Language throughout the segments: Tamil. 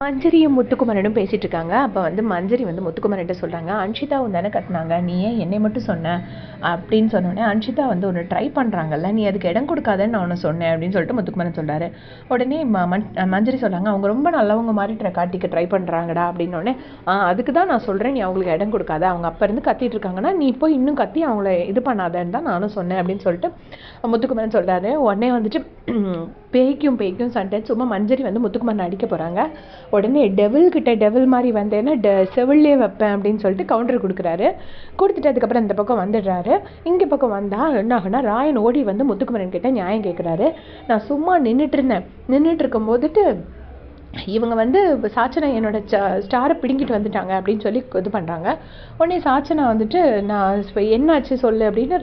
மஞ்சரியும் முத்துக்குமரனும் பேசிட்டு இருக்காங்க. அப்போ வந்து மஞ்சரி வந்து முத்துக்குமரன்ட்ட சொல்கிறாங்க, அன்ஷிதாவும் தானே கத்துனாங்க, நீ ஏன் என்னை மட்டும் சொன்ன அப்படின்னு சொன்னோடனே, அன்ஷிதா வந்து ஒன்று ட்ரை பண்ணுறாங்கல்ல, நீ அதுக்கு இடம் கொடுக்காதன்னு நான் ஒன்று சொன்னேன் அப்படின்னு சொல்லிட்டு முத்துக்குமரன் சொல்கிறாரு. உடனே மஞ்சரி சொல்கிறாங்க, அவங்க ரொம்ப நல்லவங்க மாதிரி காட்டிக்க ட்ரை பண்ணுறாங்கடா அப்படின்னோடனே, அதுக்கு தான் நான் சொல்கிறேன், நீ அவங்களுக்கு இடம் கொடுக்காத, அவங்க அப்போ இருந்து கத்திட்டு இருக்காங்கன்னா நீ போய் இன்னும் கத்தி அவங்கள இது பண்ணாதன்னு தான் நானும் சொன்னேன் அப்படின்னு சொல்லிட்டு முத்துக்குமரன் சொல்கிறாரு. உடனே வந்துட்டு பேய்க்கும் சண்டை. சும்மா மஞ்சரி வந்து முத்துக்குமரன் அடிக்க போகிறாங்க. உடனே டெவில் மாதிரி வந்தேன்னா செவிலே வைப்பேன் அப்படின்னு சொல்லிட்டு கவுண்டர் கொடுக்குறாரு. கொடுத்துட்டு அதுக்கப்புறம் இந்த பக்கம் வந்துடுறாரு. இங்கே பக்கம் வந்தால் என்ன ஆகுனா, ராயன் ஓடி வந்து முத்துக்குமரன் கிட்ட நியாயம் கேட்குறாரு. நான் சும்மா நின்றுட்டு இருக்கும்போதுட்டு இவங்க வந்து சாச்சனா என்னோட ஸ்டாரை பிடுங்கிட்டு வந்துட்டாங்க அப்படின்னு சொல்லி இது பண்ணுறாங்க. உடனே சாச்சனா வந்துட்டு நான் என்னாச்சு சொல்லு அப்படின்னு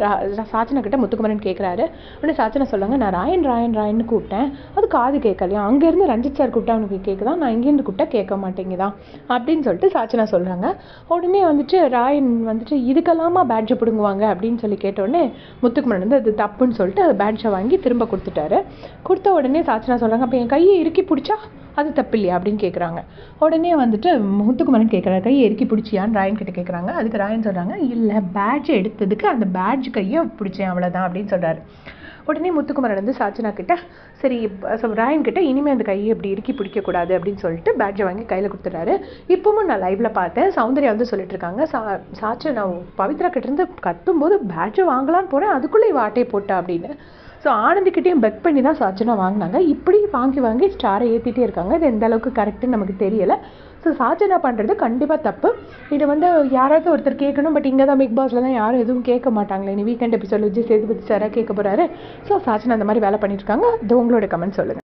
சாச்சனா கிட்ட முத்துக்குமரன் கேட்குறாரு. உடனே சாச்சனா சொல்லுவாங்க, நான் ராயன்னு கூப்பிட்டேன், அது காது கேட்கலையா, அங்கேருந்து ரஞ்சித் சார் கூப்பிட்டா அவனுக்கு கேட்குதான், நான் இங்கேருந்து கூப்பிட்டா கேட்க மாட்டேங்குதான் அப்படின்னு சொல்லிட்டு சாச்சனா சொல்கிறாங்க. உடனே வந்துட்டு ராயன் வந்துட்டு இதுக்கெல்லாமா பேட்ஜை பிடுங்குவாங்க அப்படின்னு சொல்லி கேட்டோடனே முத்துக்குமரன் வந்து அது தப்புன்னு சொல்லிட்டு அது பேட்ஜை வாங்கி திரும்ப கொடுத்துட்டாரு. கொடுத்த உடனே சாச்சனா சொல்கிறாங்க, அப்போ என் கையை இறுக்கி பிடிச்சா அது தப்பு இல்லையா அப்படின்னு கேட்குறாங்க. உடனே வந்துட்டு முத்துக்குமரன் கேட்குறாரு, கையை இறுக்கி பிடிச்சியான்னு ராயன் கிட்ட கேட்குறாங்க. அதுக்கு ராயன் சொல்கிறாங்க, இல்லை பேட்ஜ் எடுத்ததுக்கு அந்த பேட்ஜ் கையை பிடிச்சேன் அவ்வளோதான் அப்படின்னு சொல்கிறாரு. உடனே முத்துக்குமரன் வந்து சாச்சனா கிட்ட, சரி ராயன் கிட்ட இனிமேல் அந்த கையை இப்படி இறுக்கி பிடிக்கக்கூடாது அப்படின்னு சொல்லிட்டு பேட்ஜை வாங்கி கையில் கொடுத்துட்றாரு. இப்பவும் நான் லைவ்ல பார்த்தேன், சௌந்தர்யா வந்து சொல்லிட்டு இருக்காங்க, சாச்சனா பவித்ரா கிட்ட இருந்து கத்தும்போது பேட்ஜை வாங்கலான்னு போகிறேன், அதுக்குள்ளே இவ ஆட்டையை போட்டா அப்படின்னு. ஸோ ஆனந்திக்கிட்டையும் பெக் பண்ணி தான் சாச்சனா வாங்கினாங்க. இப்படி வாங்கி ஸ்டாரை ஏற்றிட்டே இருக்காங்க. இது எந்த அளவுக்கு கரெக்டுன்னு நமக்கு தெரியலை. ஸோ சாச்சனா பண்ணுறது கண்டிப்பாக தப்பு. இதை வந்து யாராவது ஒருத்தர் கேட்கணும். பட் இங்கே தான் பிக் பாஸில் தான் யாரும் எதுவும் கேட்க மாட்டாங்களே. நீ வீக்கெண்ட் எபிசோட் விஜய் சேதுபதி சாராக கேட்க போகிறாரு. ஸோ சாச்சனா அந்த மாதிரி வேலை பண்ணிட்டு இருக்காங்க. அது உங்களோட கமெண்ட் சொல்லுங்கள்.